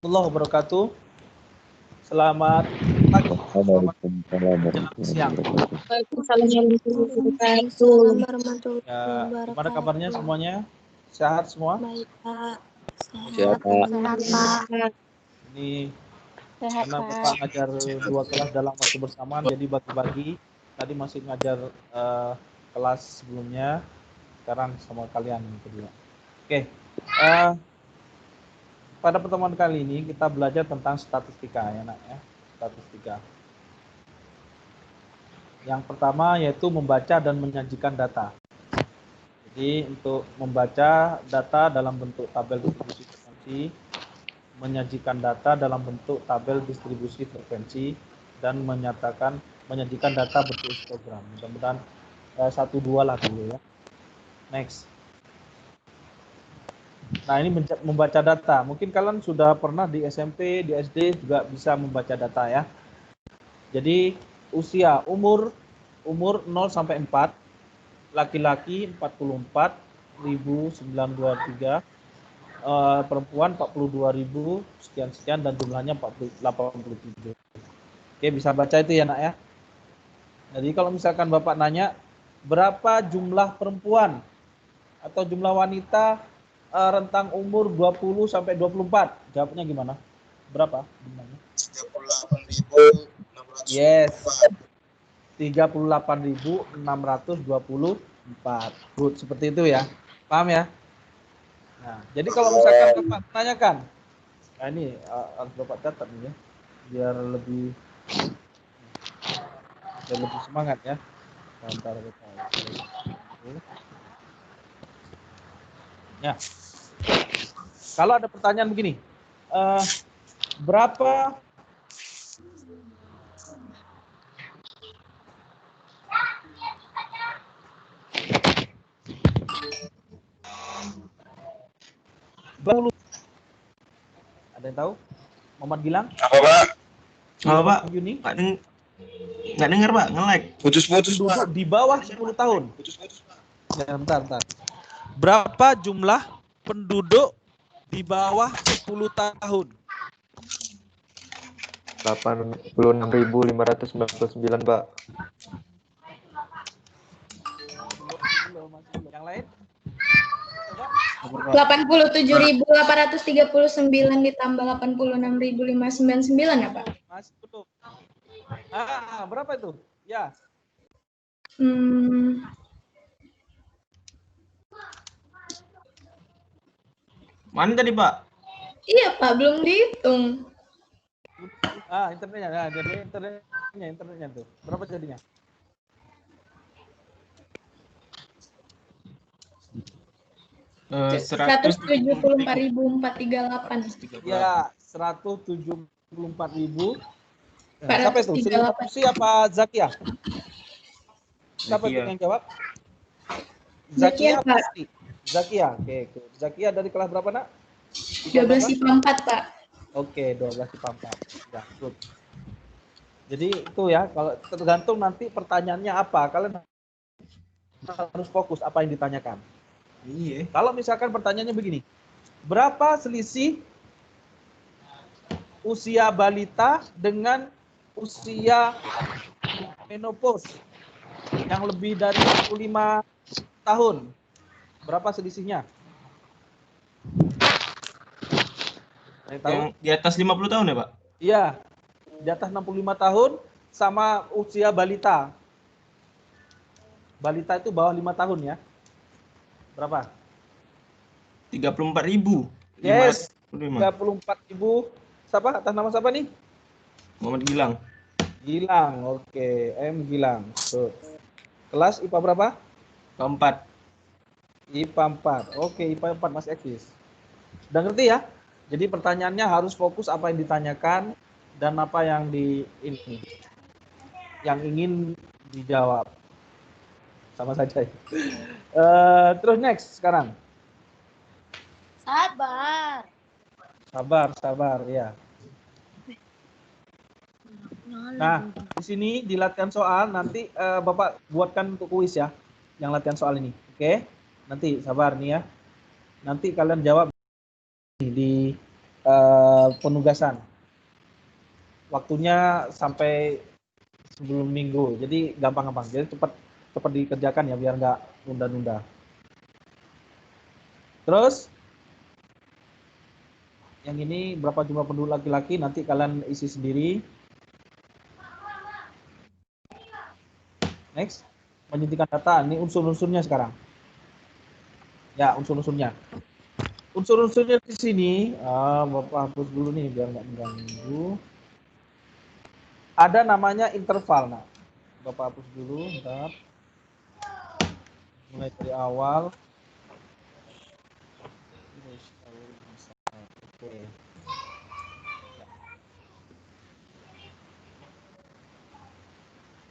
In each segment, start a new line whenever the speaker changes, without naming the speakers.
warahmatullahi wabarakatuh. Selamat pagi, selamat menjelang siang.
Waalaikumsalam warahmatullahi
Ya,
wabarakatuh.
gimana kabarnya semuanya? Sehat semua?
Baik, Pak.
Sehat, Pak.
Sehat.
Ini
Sehat,
karena
Pak.
Bapak ngajar 2 kelas dalam waktu bersamaan, jadi bagi-bagi. Tadi masih ngajar kelas sebelumnya, sekarang sama kalian kedua. Oke, pada pertemuan kali ini kita belajar tentang statistika ya nak ya, statistika. Yang pertama yaitu membaca dan menyajikan data. Jadi untuk membaca data dalam bentuk tabel distribusi frekuensi, menyajikan data dalam bentuk tabel distribusi frekuensi, dan menyajikan data bentuk histogram. Mudah-mudahan 1-2 lah dulu ya. Next. Nah ini membaca data. Mungkin kalian sudah pernah di SMP, di SD juga bisa membaca data ya. Jadi usia umur 0 sampai 4, laki-laki 44.923, perempuan 42.000 sekian dan jumlahnya 87. Oke, bisa baca itu ya nak ya. Jadi kalau misalkan Bapak nanya berapa jumlah perempuan atau jumlah wanita rentang umur 20 sampai 24, jawabnya gimana? Berapa jumlahnya?
38.624.
Yes. 38.624. Good, seperti itu ya. Paham ya? Nah, jadi kalau misalkan Bapak tanyakan, nah ini harus Bapak catat nih ya, biar lebih semangat ya. Bentar, ya. Kalau ada pertanyaan begini, berapa ada yang tahu? Muhammad Gilang?
Apa, Pak?
Apa, Pak?
Yuni?
Nggak dengar, Pak. Nge-lag.
Putus-putus,
Penduduk
Pak.
di bawah 10 tahun.
Putus-putus, Pak.
Ya, bentar. Berapa jumlah penduduk di bawah 10 tahun?
86.599, Pak.
Yang lain?
87.839 ditambah 86.599 ya, Pak?
Masih belum. Berapa itu? Ya.
Mana tadi, Pak?
Iya, Pak, belum dihitung.
Internetnya. Nah, jadi internetnya tuh. Berapa jadinya?
Eh,
174.438.
Ya, 174.000. Siapa itu? Sri Wapusi apa Zakia? Siapa itu yang jawab? Zakia
Pak.
pasti. Zakia. Oke. Zakia dari kelas berapa, Nak?
12 IPA 4, Pak.
Oke, 12 IPA 4. Ya, good. Jadi itu ya, kalau tergantung nanti pertanyaannya apa, kalian harus fokus apa yang ditanyakan.
Iya.
Kalau misalkan pertanyaannya begini, berapa selisih usia balita dengan usia menopause yang lebih dari 65 tahun? Berapa selisihnya?
Yang di atas 50 tahun ya, Pak?
Iya, di atas 65 tahun sama usia balita. Balita itu bawah 5 tahun ya. Berapa?
34.000.
Yes, 34.000. Siapa? Atas nama siapa nih?
Muhammad Gilang.
Gilang, oke. M. Gilang. Tuh. Kelas IPA berapa?
Keempat.
IPA 4. Oke, IPA 4 masih eksis. Udah ngerti ya? Jadi pertanyaannya harus fokus apa yang ditanyakan dan apa yang yang ingin dijawab. Sama saja. Terus next sekarang. Sabar ya. Nah, di sini di latihan soal nanti Bapak buatkan untuk kuis ya, yang latihan soal ini. Oke? Nanti sabar nih ya. Nanti kalian jawab di penugasan. Waktunya sampai sebelum minggu. Jadi gampang-gampang. Jadi cepat dikerjakan ya biar nggak nunda-nunda. Terus yang ini berapa jumlah penduduk laki-laki nanti kalian isi sendiri. Next, menyuntikkan data. Ini unsur-unsurnya sekarang. Ya, unsur-unsurnya. Unsur-unsurnya di sini, Bapak hapus dulu nih biar nggak mengganggu. Ada namanya interval. Nah, Bapak hapus dulu, bentar. Mulai dari awal. Oke.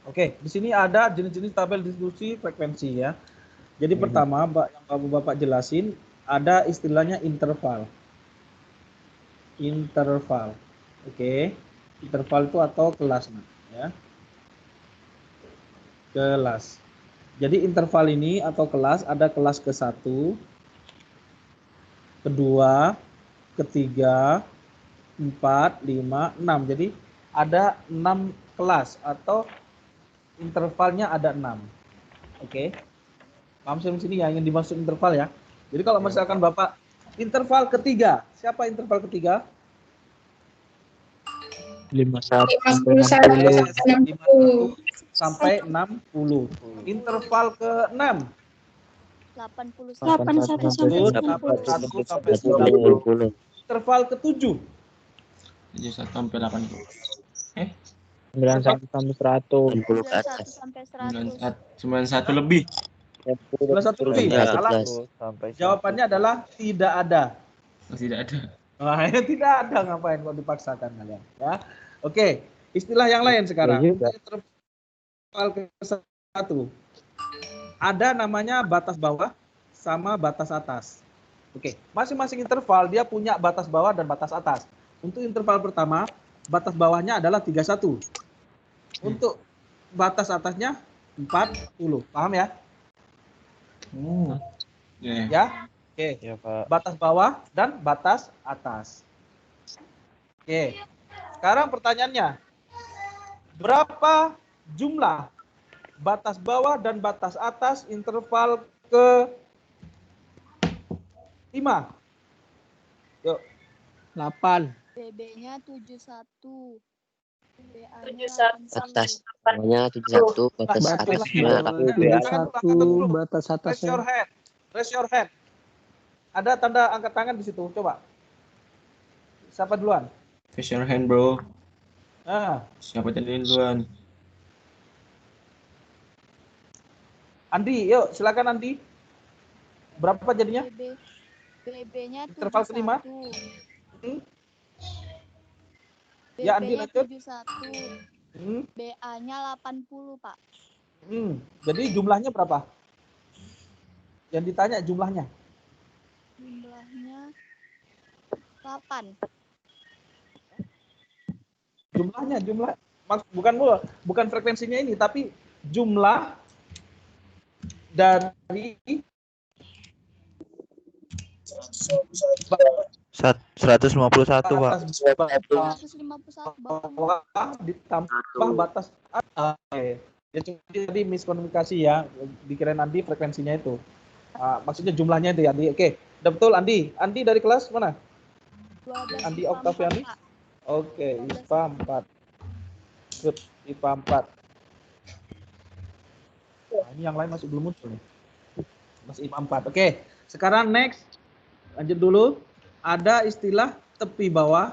Oke, di sini ada jenis-jenis tabel distribusi frekuensi ya. Jadi pertama, yang Bapak jelasin, ada istilahnya interval. Interval. Oke. Interval itu atau kelas, ya. Kelas. Jadi interval ini atau kelas ada kelas ke-1, kedua, ketiga, 4, 5, 6. Jadi ada 6 kelas atau intervalnya ada 6. Oke. Paham sini ya yang dimaksud interval ya. Jadi kalau misalkan Bapak interval ketiga, siapa interval ketiga?
51
sampai 60. Interval ke-6
81
sampai 90. Interval ke-7
71 sampai 80.
91 sampai 100.
60 ke atas.
91 lebih.
91 lebih. Salah. Jawabannya adalah tidak ada.
Tidak ada.
Nah, tidak ada, ngapain kok dipaksakan kalian ya. Oke, istilah yang lain sekarang. Interval ke-1 ada namanya batas bawah sama batas atas. Oke, masing-masing interval dia punya batas bawah dan batas atas. Untuk interval pertama, batas bawahnya adalah 31. Untuk batas atasnya 40. Paham ya? Ya. Oke.
Ya, Pak.
Batas bawah dan batas atas. Oke. Sekarang pertanyaannya, berapa jumlah batas bawah dan batas atas interval ke-5? Yuk.
8.
BB-nya 71.
Batas bawahnya 71, batas atasnya
71, batas
Raise your
atasnya.
hand. Raise your hand. Ada tanda angkat tangan di situ. Coba. Siapa duluan?
Raise your hand, bro.
Nah,
Siapa tadi duluan?
Andi, yuk silakan Andi. Berapa jadinya?
BB-nya
Interval ke-5? Ya, Andi lanjut.
71. BA-nya 80, Pak.
Jadi jumlahnya berapa? Yang ditanya jumlahnya.
Jumlahnya 8.
Jumlah bukan frekuensinya ini, tapi jumlah dari
151, Pak.
batas
151
bawah ditambah batas atas. Ya, jadi miskomunikasi ya, dikirain Andi frekuensinya itu. Maksudnya jumlahnya itu ya, Andi. Oke, udah betul Andi. Andi dari kelas mana?
12
Andi
IPA
Oktaviani?
4, Pak.
Oke, IPA 4. Good, IPA 4. Nah, ini yang lain masih belum muncul nih. Masih IPA 4. Oke, sekarang next. Lanjut dulu. Ada istilah tepi bawah,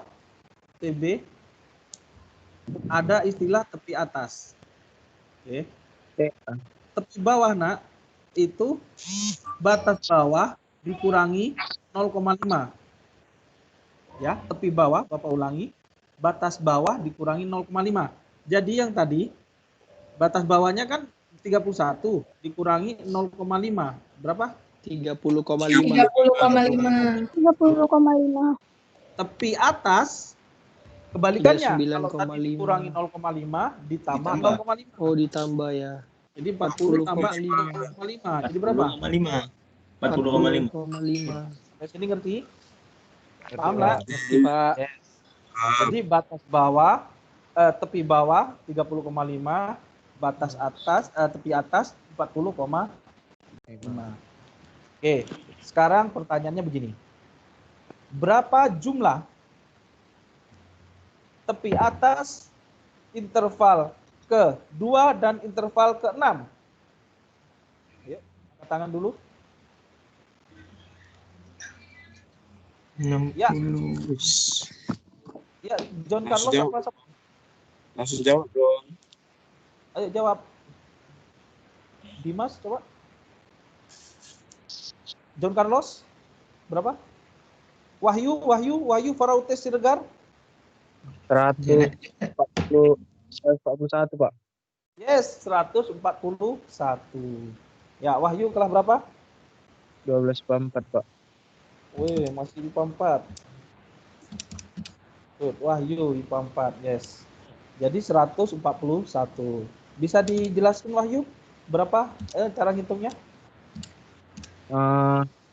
TB. Ada istilah tepi atas. Oke. Tepi bawah, Nak, itu batas bawah dikurangi 0,5. Ya, tepi bawah, Bapak ulangi. Batas bawah dikurangi 0,5. Jadi yang tadi, batas bawahnya kan 31, dikurangi 0,5. Berapa?
30,5.
30,5.
Tepi atas, kebalikannya. Kalau
39,5.
tadi dikurangi 0,5, ditambah 0,5.
Oh, ditambah ya.
Jadi 40 tambah 0,5. Jadi berapa?
40,5. 40,5.
40,5.
Sampai sini ngerti? Paham lah?
Pak.
Yes. Jadi batas bawah, tepi bawah 30,5, batas atas, tepi atas 40,5. Oke, sekarang pertanyaannya begini. Berapa jumlah tepi atas interval ke-2 dan interval ke-6? Yuk, angkat tangan dulu.
60.
Ya. Ya, John Carlos apa?
Langsung jawab dong.
Ayo jawab. Dimas, coba. John Carlos, berapa? Wahyu Farautes Siregar.
141, Pak.
Yes, 141. Ya, Wahyu kelas berapa?
12,4, Pak.
Wih, masih IPA 4. Tuh, Wahyu IPA 4, yes. Jadi 141. Bisa dijelaskan Wahyu? Berapa cara ngitungnya?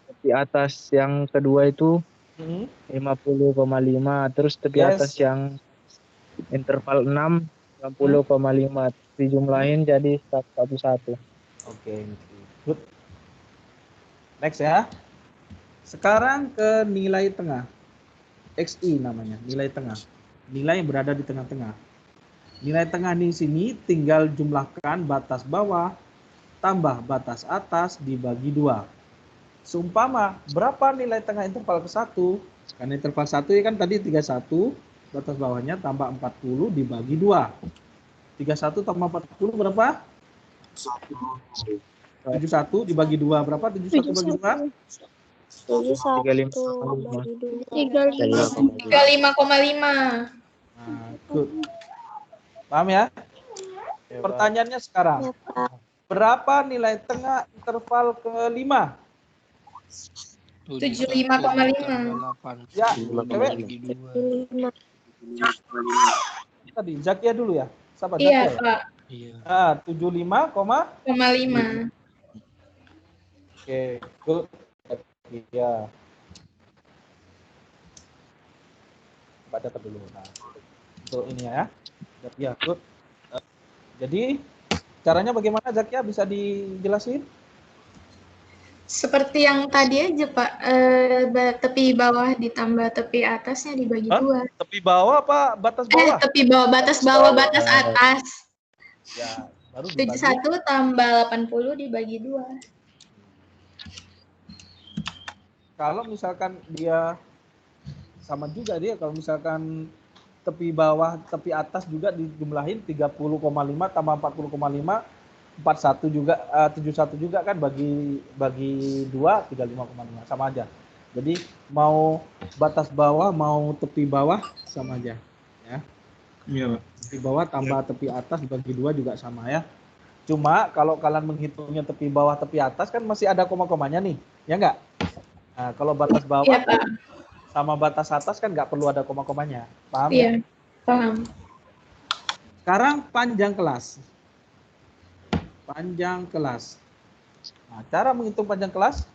Tepi atas yang kedua itu
Hmm.
50,5, terus tepi
Yes.
atas yang interval 6 60,5 dijumlahin jadi 141.
Oke, good. Next ya. Sekarang ke nilai tengah. XI namanya, nilai tengah. Nilai yang berada di tengah-tengah. Nilai tengah di sini tinggal jumlahkan batas bawah tambah batas atas dibagi 2. Seumpama berapa nilai tengah interval ke-1? Karena interval 1 ya kan tadi 31, batas bawahnya tambah 40 dibagi 2. 31 tambah 40 berapa? 71 dibagi 2 berapa? 71 bagi 2?
35,5.
Nah, good. Paham ya? Pertanyaannya sekarang. Berapa nilai tengah interval ke-5?
75,5.
Ya, cewek. Tadi Zakia dulu ya. Sahabat
Iya,
Zakia.
Pak.
Ah, 75,
0,5.
Oke, good. Iya. Baca dulu. Nah, untuk ini ya. Ya, good. Jadi caranya bagaimana Zakia, bisa dijelasin?
Seperti yang tadi aja, Pak. Tepi bawah ditambah tepi atasnya dibagi 2.
Tepi bawah apa batas bawah?
Tepi bawah, batas bawah, batas atas.
Ya, baru dibagi.
71 tambah 80 dibagi 2.
Kalau misalkan dia sama juga dia, kalau misalkan tepi bawah, tepi atas juga dijumlahin 30,5 tambah 40,5, 41 juga, 71 juga kan, bagi 2 35,5 sama aja. Jadi mau batas bawah mau tepi bawah sama aja ya.
Iya, Pak.
Tepi bawah tambah tepi atas dibagi 2 juga sama ya. Cuma kalau kalian menghitungnya tepi bawah tepi atas kan masih ada koma-komanya nih, ya enggak? Nah, kalau batas bawah
Iya, Pak.
sama batas atas kan nggak perlu ada koma-komanya. Paham?
Iya,
Ya?
paham.
Sekarang panjang kelas. Panjang kelas. Nah, cara menghitung panjang kelas,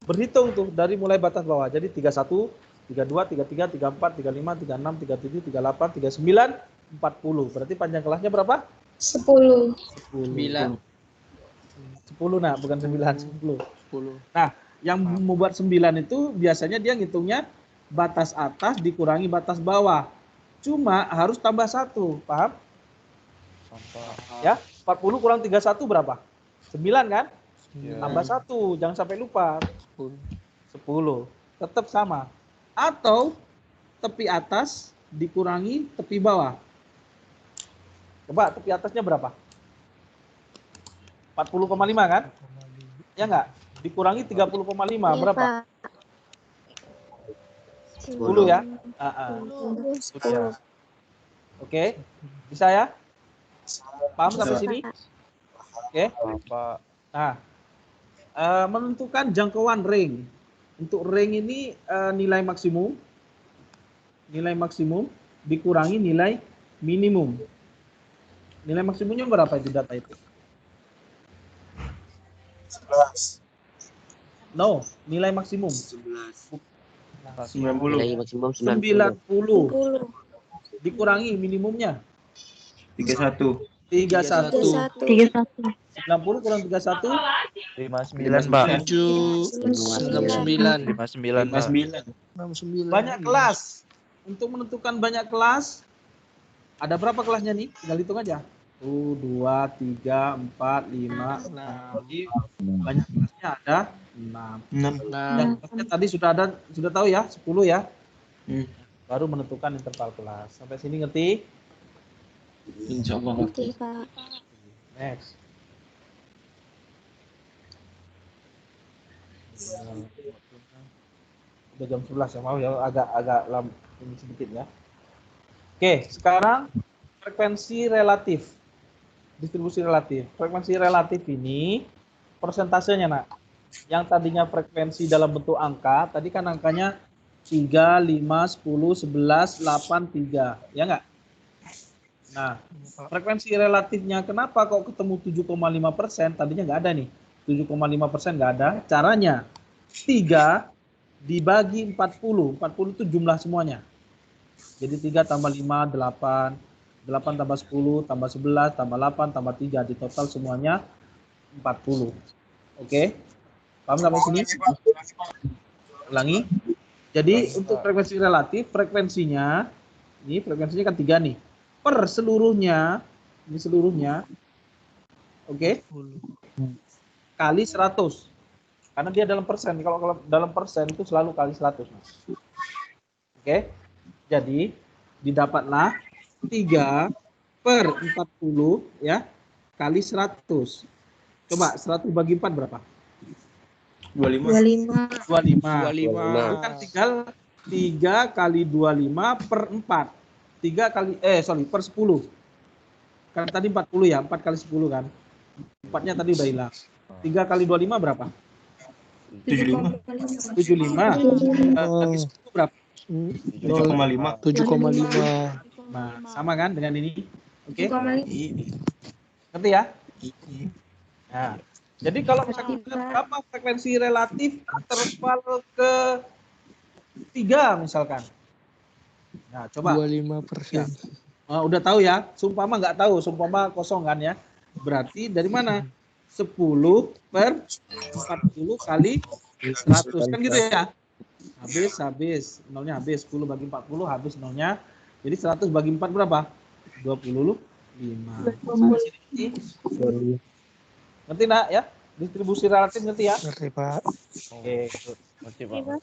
berhitung tuh dari mulai batas bawah. Jadi 31, 32, 33, 34, 35, 36, 37, 38, 39, 40. Berarti panjang kelasnya berapa?
10.
10. 10 nah, bukan 9, 10.
10.
Nah, yang membuat 9 itu biasanya dia ngitungnya batas atas dikurangi batas bawah. Cuma harus tambah 1, paham? Ya, 40 kurang 31 berapa? 9 kan? Tambah 1, jangan sampai lupa. 10. Tetap sama. Atau tepi atas dikurangi tepi bawah. Coba tepi atasnya berapa? 40,5 kan? Ya enggak? Dikurangi 30,5 berapa? 10 ya? Ya. Oke, bisa ya? Paham sampai sini? Oke. Nah, menentukan jangkauan ring. Untuk ring ini nilai maksimum dikurangi nilai minimum. Nilai maksimumnya berapa itu data itu?
11.
No, nilai maksimum.
Nilai maksimum 90.
90 dikurangi minimumnya
31.
31.
31.
90 kurang 31
59, Pak.
59.
59, Pak.
59.
banyak kelas. Untuk menentukan banyak kelas, ada berapa kelasnya nih? Tinggal hitung aja. 1, 2, 3, 4, 5, 6. Jadi banyak kelasnya ada 6.
6.
Dan kelasnya tadi sudah tahu ya, 10 ya.
Hmm.
Baru menentukan interval kelas. Sampai sini ngerti?
Insyaallah.
Ngerti, Pak.
Next. Udah jam 11 ya, mau ya agak lama ini sedikit ya. Oke, sekarang frekuensi relatif. Distribusi relatif. Frekuensi relatif ini persentasenya, Nak. Yang tadinya frekuensi dalam bentuk angka, tadi kan angkanya 3, 5, 10, 11, 8, 3. Ya enggak? Nah, frekuensi relatifnya kenapa kok ketemu 7,5%? Tadinya nggak ada nih. 7,5% nggak ada. Caranya 3 dibagi 40. 40 itu jumlah semuanya. Jadi 3 tambah 5, 8. 8 tambah 10, tambah 11, tambah 8, tambah 3. Di total semuanya 40. Oke? Paham sampai sini? Ulangi. Jadi untuk frekuensi relatif, frekuensinya kan 3 nih. Per seluruhnya, ini seluruhnya, oke? Kali 100. Karena dia dalam persen. Kalau dalam persen itu selalu kali 100. Oke? Jadi didapatlah 3 per 40 ya kali 100. Coba 100 bagi 4 berapa?
25.
25. Kan tinggal 3 kali 25 per 4. 3 kali per 10. Kan tadi 40 ya, 4 kali 10 kan. 4-nya tadi udah hilang. 3 kali 25 berapa?
75.
75. Bagi 10 berapa?
7,5.
7,5.
Nah, sama kan dengan ini? Oke.
7,5.
Ngerti ya? Nah, jadi kalau misalkan berapa frekuensi relatif interval ke 3 misalkan. Nah, coba
25%.
udah tahu ya, sumpama nggak tahu, sumpama kosong kan ya. Berarti dari mana? 10 per 40 kali 100 kan gitu ya. Habis, nolnya habis. 10 bagi 40 habis nolnya. Jadi 100 bagi 4 berapa? 25. Ngerti nak ya? Distribusi relatif ngerti ya?
Ngerti, Pak.
Oke, ngerti Pak.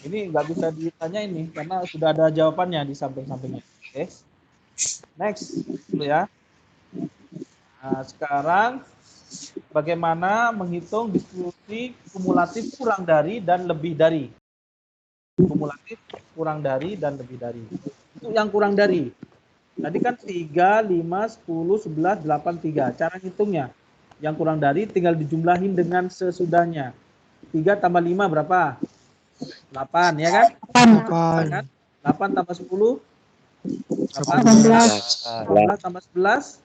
Ini nggak bisa ditanya ini karena sudah ada jawabannya di samping-sampingnya. Oke. Next dulu ya. Nah, sekarang bagaimana menghitung distribusi kumulatif kurang dari dan lebih dari. Kumulatif kurang dari dan lebih dari. Itu yang kurang dari. Tadi kan 3, 5, 10, 11, 8, 3. Cara ngitungnya. Yang kurang dari tinggal dijumlahin dengan sesudahnya. 3 tambah 5 berapa? 8 ya kan? 8. 8 tambah 10 18 tambah 11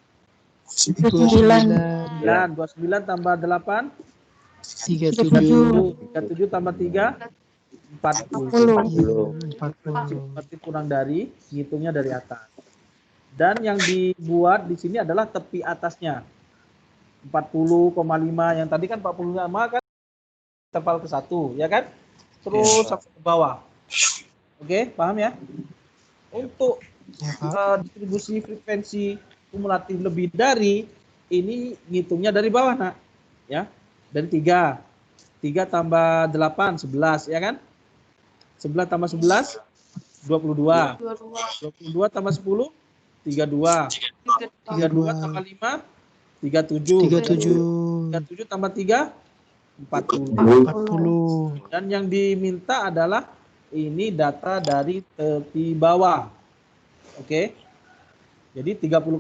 9. 29 tambah 8 37 tambah 3 40. Berarti kurang dari, ngitungnya dari atas. Dan yang dibuat di sini adalah tepi atasnya. 40,5 yang tadi kan 45 kan interval ke 1 ya kan? Terus sampai ke bawah. Oke, paham ya? Untuk distribusi frekuensi kumulatif lebih dari ini ngitungnya dari bawah, Nak. Ya. Dari 3. 3 tambah 8 11 ya kan? 11 tambah 11 22. 22 tambah 10 32. 32 tambah 5 37. 37 tambah 3 40. Dan yang diminta adalah ini data dari tepi bawah. Oke. Jadi 30,5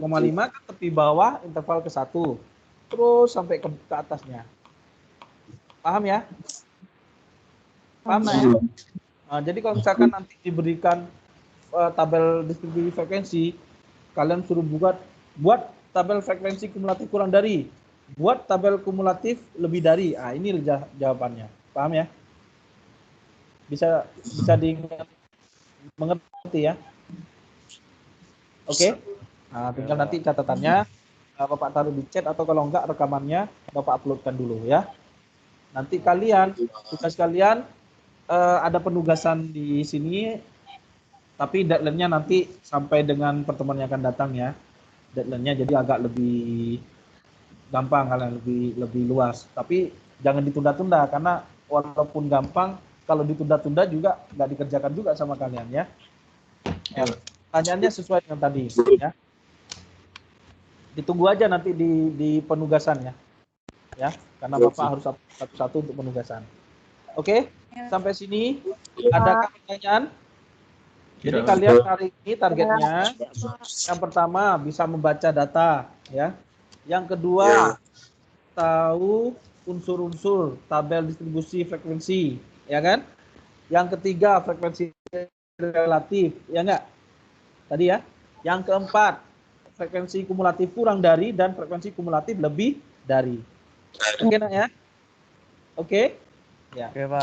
ke tepi bawah interval ke 1. Terus sampai ke atasnya. Paham ya? Paham ya? Nah, jadi kalau misalkan nanti diberikan tabel distribusi frekuensi, kalian suruh buat tabel frekuensi kumulatif kurang dari, buat tabel kumulatif lebih dari. Ah, ini jawabannya. Paham ya? Bisa diingat, mengerti ya. Oke. Nah, tinggal nanti catatannya Bapak taruh di chat atau kalau enggak rekamannya Bapak uploadkan dulu ya. Nanti tugas kalian ada penugasan di sini, tapi deadline-nya nanti sampai dengan pertemuan yang akan datang ya. Deadline-nya jadi agak lebih gampang, kalian lebih luas. Tapi jangan ditunda-tunda karena walaupun gampang, kalau ditunda-tunda juga nggak dikerjakan juga sama kalian ya. Pertanyaannya sesuai dengan tadi ya. Ditunggu aja nanti di penugasannya ya, karena Bapak harus satu-satu untuk penugasan. Oke, sampai sini ada pertanyaan? Jadi kalian hari ini targetnya yang pertama bisa membaca data ya. Yang kedua tahu unsur-unsur tabel distribusi frekuensi ya kan. Yang ketiga frekuensi relatif ya enggak? Tadi ya. Yang keempat frekuensi kumulatif kurang dari dan frekuensi kumulatif lebih dari. Oke nak ya? Oke? Ya.
Oke, Pak.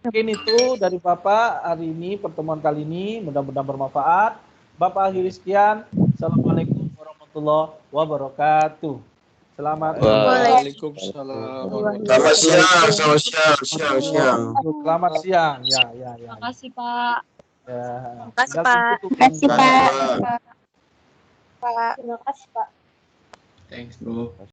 Mungkin itu dari Bapak hari ini, pertemuan kali ini mudah-mudahan bermanfaat. Bapak akhiri sekian. Assalamualaikum warahmatullahi wabarakatuh. Selamat
Waalaikumsalam. Selamat siang.
Selamat siang. Ya.
Terima kasih, Pak.
Ya.
Terima kasih,
Tinggal
Pak.
tutup.
Terima kasih, Pak. Terima kasih, Pak.
Thanks, bro.